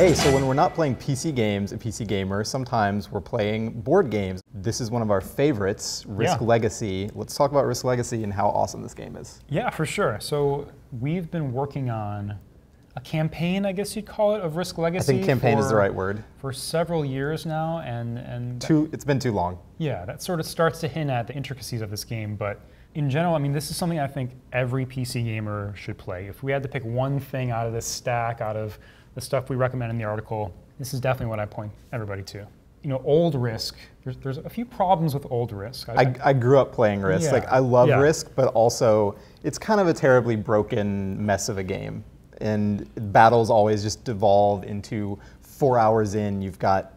Hey, so when we're not playing PC games at PC Gamer, sometimes we're playing board games. This is one of our favorites, Risk Legacy. Let's talk about Risk Legacy and how awesome this game is. Yeah, for sure. So we've been working on a campaign, I guess you'd call it, of Risk Legacy. I think campaign is the right word. For several years now, and it's been too long. Yeah, that sort of starts to hint at the intricacies of this game, but in general, I mean, this is something I think every PC gamer should play. If we had to pick one thing out of this stack, out of the stuff we recommend in the article, this is definitely what I point everybody to. You know, old Risk, there's a few problems with old Risk. I grew up playing Risk. Yeah. Like, I love Risk, but also it's kind of a terribly broken mess of a game. And battles always just devolve into 4 hours in, you've got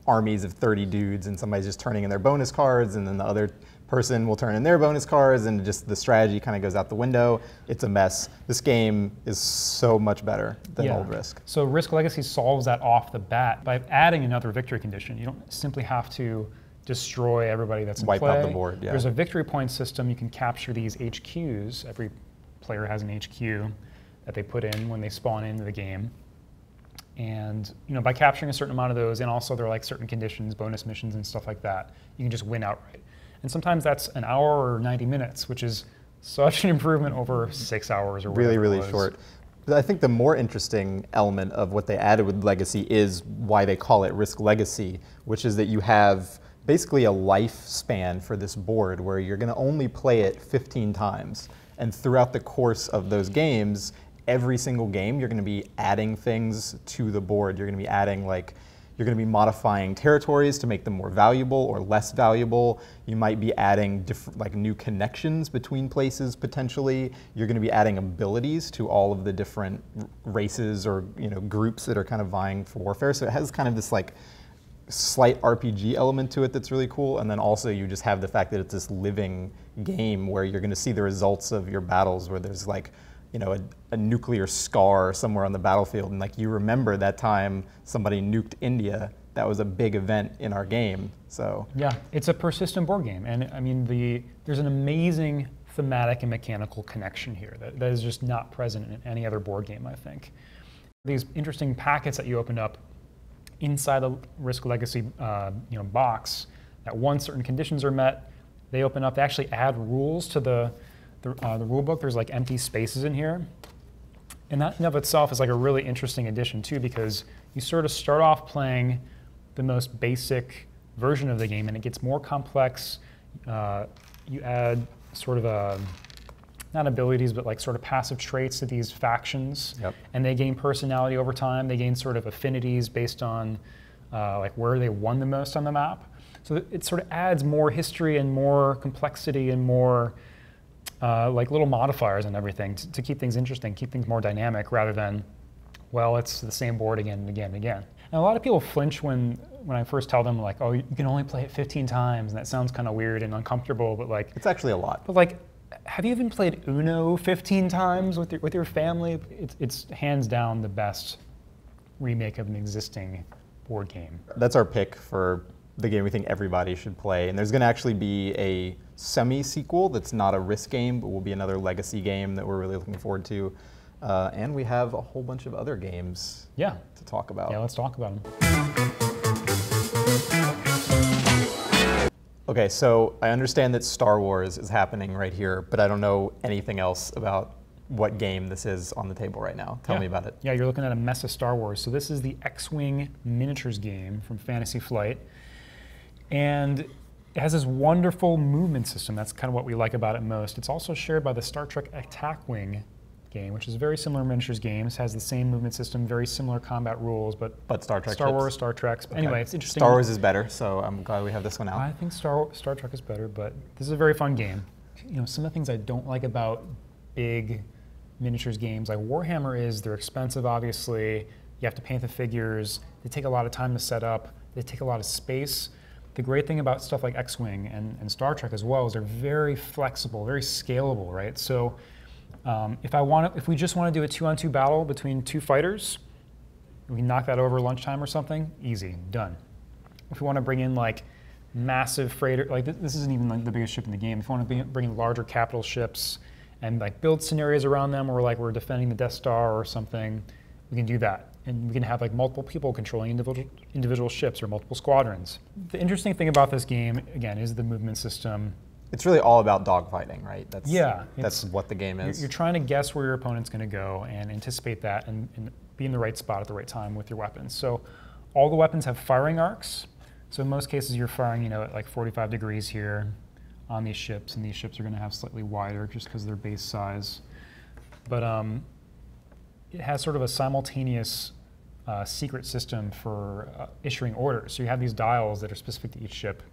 armies of 30 dudes and somebody's just turning in their bonus cards, and then the other person will turn in their bonus cards, and just the strategy kind of goes out the window. It's a mess. This game is so much better than old Risk. So Risk Legacy solves that off the bat by adding another victory condition. You don't simply have to destroy everybody that's in play. Wipe out the board, yeah. There's a victory point system. You can capture these HQs. Every player has an HQ that they put in when they spawn into the game. And by capturing a certain amount of those, and also there are like certain conditions, bonus missions and stuff like that, you can just win outright. And sometimes that's an hour or 90 minutes, which is such an improvement over 6 hours or whatever. Really short. But I think the more interesting element of what they added with Legacy is why they call it Risk Legacy, which is that you have basically a lifespan for this board where you're going to only play it 15 times. And throughout the course of those games, every single game, you're going to be adding things to the board. You're going to be adding, like, you're going to be modifying territories to make them more valuable or less valuable. You might be adding different, like, new connections between places potentially. You're going to be adding abilities to all of the different races or groups that are kind of vying for warfare. So it has kind of this like slight RPG element to it that's really cool. And then also you just have the fact that it's this living game where you're going to see the results of your battles, where there's like a nuclear scar somewhere on the battlefield, and like you remember that time somebody nuked India. That was a big event in our game. So yeah, it's a persistent board game, and I mean there's an amazing thematic and mechanical connection here that is just not present in any other board game, I think. These interesting packets that you opened up inside the Risk Legacy box, that once certain conditions are met, they open up. They actually add rules to the rule book. There's like empty spaces in here. And that in of itself is like a really interesting addition too, because you sort of start off playing the most basic version of the game and it gets more complex. You add sort of not abilities, but like sort of passive traits to these factions. Yep. And they gain personality over time. They gain sort of affinities based on like where they won the most on the map. So it sort of adds more history and more complexity and more like little modifiers and everything to keep things interesting, keep things more dynamic, rather than, well, it's the same board again and again and again. And a lot of people flinch when I first tell them, like, oh, you can only play it 15 times, and that sounds kind of weird and uncomfortable, but like... It's actually a lot. But like, have you even played Uno 15 times with your family? It's hands down the best remake of an existing board game. That's our pick for the game we think everybody should play. And there's going to actually be a semi-sequel that's not a Risk game, but will be another Legacy game that we're really looking forward to. And we have a whole bunch of other games to talk about. Yeah, let's talk about them. Okay, so I understand that Star Wars is happening right here, but I don't know anything else about what game this is on the table right now. Tell me about it. Yeah, you're looking at a mess of Star Wars. So this is the X-Wing miniatures game from Fantasy Flight. And it has this wonderful movement system. That's kind of what we like about it most. It's also shared by the Star Trek Attack Wing game, which is a very similar miniatures game. It has the same movement system, very similar combat rules, but Star Trek Star Wars, Star Trek. Okay. Anyway, it's interesting. Star Wars is better, so I'm glad we have this one out. I think Star Trek is better, but this is a very fun game. Some of the things I don't like about big miniatures games like Warhammer is they're expensive, obviously. You have to paint the figures. They take a lot of time to set up. They take a lot of space. The great thing about stuff like X-Wing and Star Trek as well is they're very flexible, very scalable, right? So if we just want to do a 2-on-2 battle between two fighters, we can knock that over lunchtime or something, easy, done. If we want to bring in like massive freighter, like this isn't even like the biggest ship in the game. If we want to bring in larger capital ships and like build scenarios around them, or like we're defending the Death Star or something, we can do that. and we can have like multiple people controlling individual ships or multiple squadrons. The interesting thing about this game, again, is the movement system. It's really all about dogfighting, right? That's what the game is. You're trying to guess where your opponent's going to go and anticipate that and be in the right spot at the right time with your weapons. So all the weapons have firing arcs. So in most cases, you're firing, at like 45 degrees here on these ships, and these ships are going to have slightly wider just because of their base size. But it has sort of a simultaneous secret system for issuing orders. So you have these dials that are specific to each ship,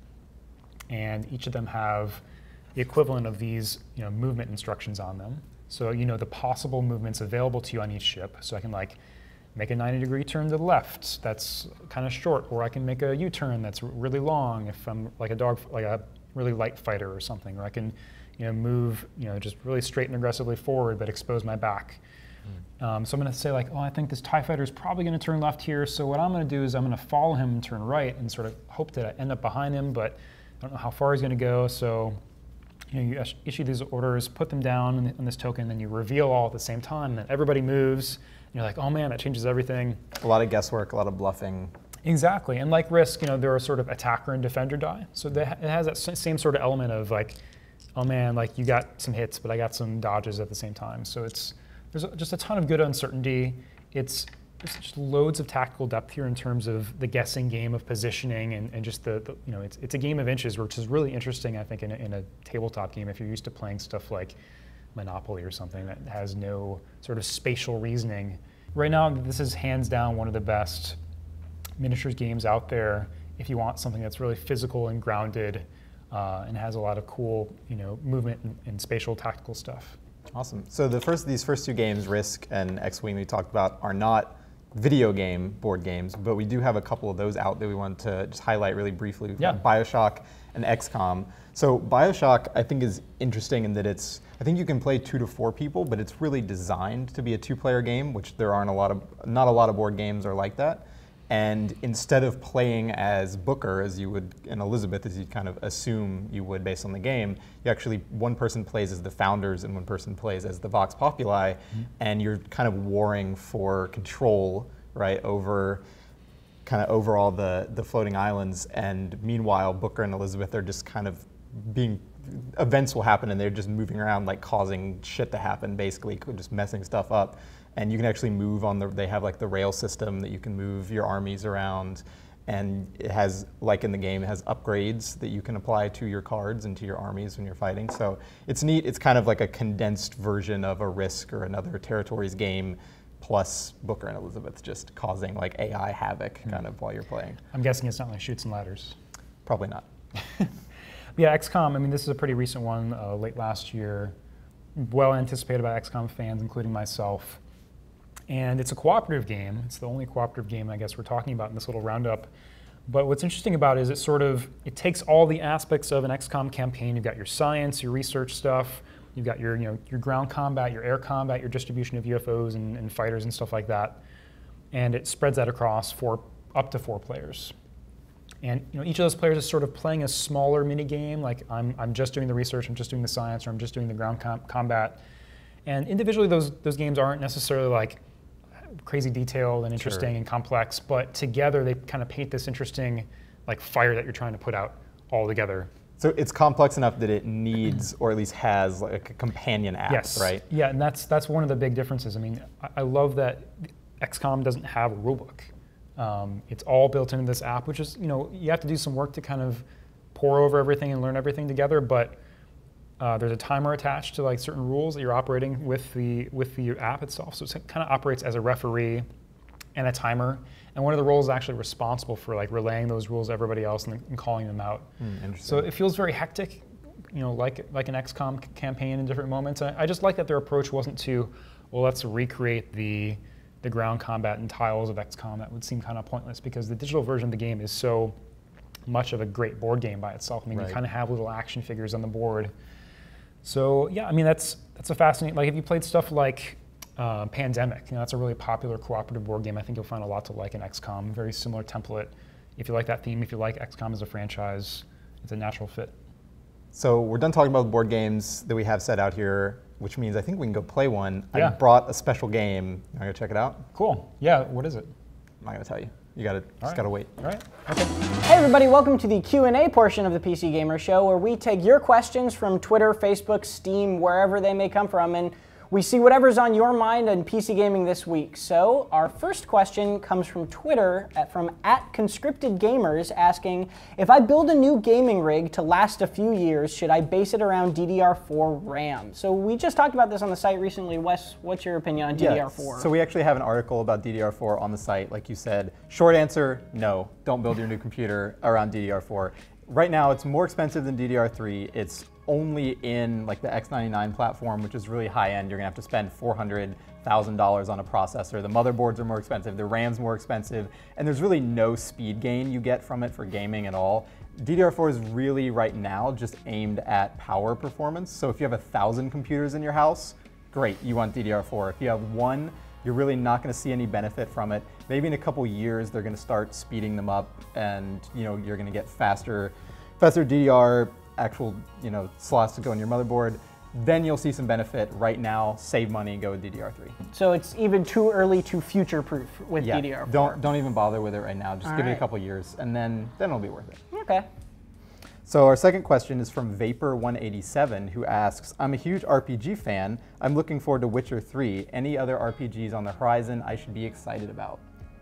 and each of them have the equivalent of these movement instructions on them. So the possible movements available to you on each ship. So I can like make a 90-degree turn to the left, that's kind of short, or I can make a U-turn that's really long if I'm like a really light fighter or something, or I can move just really straight and aggressively forward but expose my back. So I'm going to say like, oh, I think this TIE fighter is probably going to turn left here, so what I'm going to do is I'm going to follow him and turn right and sort of hope that I end up behind him, but I don't know how far he's going to go. So you issue these orders, put them down on this token, then you reveal all at the same time, and then everybody moves. And you're like, oh man, that changes everything. A lot of guesswork, a lot of bluffing. Exactly, and like Risk, there are sort of attacker and defender die. So it has that same sort of element of like, oh man, like you got some hits, but I got some dodges at the same time. So there's just a ton of good uncertainty. There's just loads of tactical depth here in terms of the guessing game of positioning and just it's a game of inches, which is really interesting, I think, in a tabletop game if you're used to playing stuff like Monopoly or something that has no sort of spatial reasoning. Right now, this is hands down one of the best miniatures games out there if you want something that's really physical and grounded and has a lot of cool movement and spatial tactical stuff. Awesome. So these first two games, Risk and X-Wing, we talked about, are not video game board games, but we do have a couple of those out that we want to just highlight really briefly. We've got BioShock and XCOM. So BioShock, I think, is interesting in that I think you can play 2 to 4 people, but it's really designed to be a 2-player game, which there aren't not a lot of board games are like that. And instead of playing as Booker, as you would, and Elizabeth, as you'd kind of assume you would based on the game, one person plays as the founders and one person plays as the Vox Populi, and you're kind of warring for control, right, over all the floating islands. And meanwhile, Booker and Elizabeth are just kind of events will happen and they're just moving around, like causing shit to happen, basically, just messing stuff up. And you can actually move they have like the rail system that you can move your armies around. And it has, like in the game, it has upgrades that you can apply to your cards and to your armies when you're fighting. So it's neat. It's kind of like a condensed version of a Risk or another Territories game, plus Booker and Elizabeth just causing like AI havoc kind of while you're playing. I'm guessing it's not like Chutes and Ladders. Probably not. Yeah, XCOM, I mean, this is a pretty recent one, late last year. Well anticipated by XCOM fans, including myself. And it's a cooperative game. It's the only cooperative game I guess we're talking about in this little roundup. But what's interesting about it is it takes all the aspects of an XCOM campaign. You've got your science, your research stuff. You've got your ground combat, your air combat, your distribution of UFOs and fighters and stuff like that. And it spreads that across up to 4 players. And each of those players is sort of playing a smaller mini game. Like I'm just doing the research, I'm just doing the science, or I'm just doing the ground combat. And individually, those games aren't necessarily like crazy detailed and interesting and complex, but together they kind of paint this interesting like fire that you're trying to put out all together. So it's complex enough that it needs, or at least has, like a companion app, yes. Right? Yeah, and that's one of the big differences. I mean, I love that XCOM doesn't have a rulebook. It's all built into this app, which is, you have to do some work to kind of pore over everything and learn everything together, but there's a timer attached to like certain rules that you're operating with the app itself. So it kind of operates as a referee and a timer. And one of the roles is actually responsible for like relaying those rules to everybody else and calling them out. So it feels very hectic, like an XCOM campaign in different moments. And I just like that their approach wasn't to, well, let's recreate the ground combat and tiles of XCOM. That would seem kind of pointless because the digital version of the game is so much of a great board game by itself. I mean, you kind of have little action figures on the board. So yeah, I mean, that's a fascinating, like if you played stuff like Pandemic, that's a really popular cooperative board game. I think you'll find a lot to like in XCOM, very similar template. If you like that theme, if you like XCOM as a franchise, it's a natural fit. So we're done talking about board games that we have set out here. which means I think we can go play one. Yeah. I brought a special game. I'm going to check it out. Cool. Yeah, what is it? I'm not going to tell you. You just gotta wait. All right. Okay. Hey everybody, welcome to the Q&A portion of the PC Gamer Show, where we take your questions from Twitter, Facebook, Steam, wherever they may come from, and we see whatever's on your mind in PC gaming this week. So our first question comes from Twitter, from @ConscriptedGamers, asking, if I build a new gaming rig to last a few years, should I base it around DDR4 RAM? So we just talked about this on the site recently. Wes, what's your opinion on DDR4? So we actually have an article about DDR4 on the site, like you said. Short answer, no. Don't build your new computer around DDR4. Right now, it's more expensive than DDR3. It's only in like the X99 platform, which is really high end. You're gonna have to spend $400,000 on a processor. The motherboards are more expensive, the RAM's more expensive, and there's really no speed gain you get from it for gaming at all. DDR4 is really right now just aimed at power performance. So if you have 1,000 computers in your house, great, you want DDR4. If you have one, you're really not going to see any benefit from it. Maybe in a couple years, they're going to start speeding them up, and you're going to get faster DDR actual slots to go in your motherboard. Then you'll see some benefit. Right now, save money, go with DDR3. So it's even too early to future-proof with DDR4. Don't even bother with it right now. Just give it a couple years, and then it'll be worth it. Okay. So our second question is from Vapor187, who asks, I'm a huge RPG fan. I'm looking forward to Witcher 3. Any other RPGs on the horizon I should be excited about?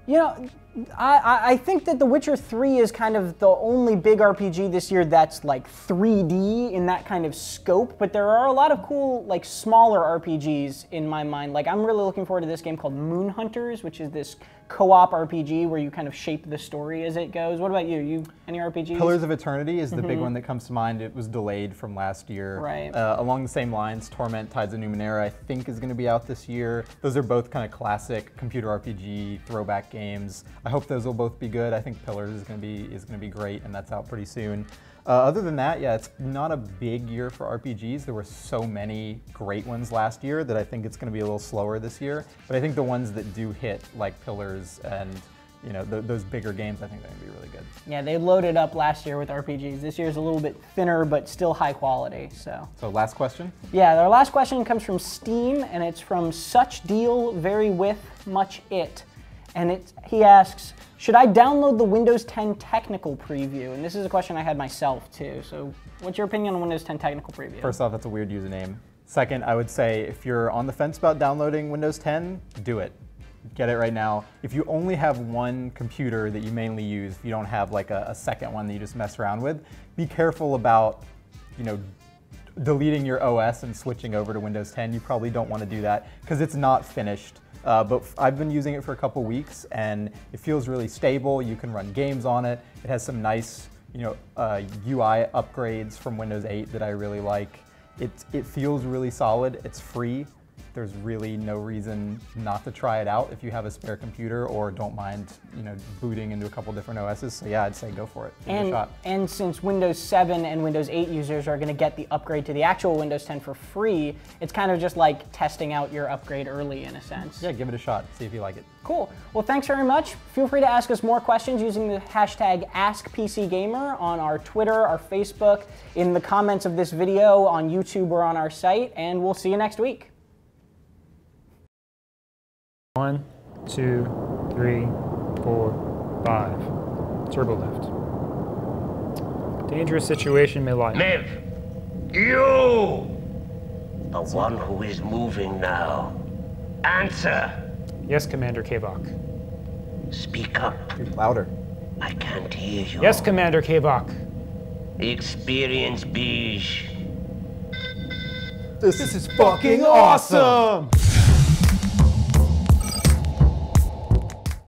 You know, I think that The Witcher 3 is kind of the only big RPG this year that's like 3D in that kind of scope, but there are a lot of cool, like, smaller RPGs in my mind. Like, I'm really looking forward to this game called Moon Hunters, which is this co-op RPG where you kind of shape the story as it goes. What about you? Any RPGs? Pillars of Eternity is the big one that comes to mind. It was delayed from last year. Right. Along the same lines, Torment, Tides of Numenera, I think is going to be out this year. Those are both kind of classic computer RPG throwback games. I hope those will both be good. I think Pillars is going to be great, and that's out pretty soon. Other than that, yeah, it's not a big year for RPGs. There were so many great ones last year that I think it's going to be a little slower this year. But I think the ones that do hit, like Pillars and those bigger games, I think they're going to be really good. Yeah, they loaded up last year with RPGs. This year's a little bit thinner, but still high quality. So last question? Yeah, our last question comes from Steam, and it's from Such Deal Very With Much It. And he asks, should I download the Windows 10 technical preview? And this is a question I had myself too. So what's your opinion on Windows 10 technical preview? First off, that's a weird username. Second, I would say if you're on the fence about downloading Windows 10, do it. Get it right now. If you only have one computer that you mainly use, if you don't have like a second one that you just mess around with, be careful about, deleting your OS and switching over to Windows 10. You probably don't want to do that because it's not finished. But I've been using it for a couple weeks, and it feels really stable. You can run games on it. It has some nice, UI upgrades from Windows 8 that I really like. It feels really solid. It's free. There's really no reason not to try it out if you have a spare computer or don't mind, booting into a couple different OSs. So yeah, I'd say go for it. Give it a shot. And since Windows 7 and Windows 8 users are going to get the upgrade to the actual Windows 10 for free, it's kind of just like testing out your upgrade early in a sense. Yeah, give it a shot. See if you like it. Cool. Well, thanks very much. Feel free to ask us more questions using the hashtag AskPCGamer on our Twitter, our Facebook, in the comments of this video on YouTube or on our site, and we'll see you next week. 1, 2, 3, 4, 5. Turbo lift. Dangerous situation may lie. Liv! You! The one who is moving now. Answer! Yes, Commander Kavok. Speak up. Speak louder. I can't hear you. Yes, Commander Kavok. Experience beige. This is fucking awesome!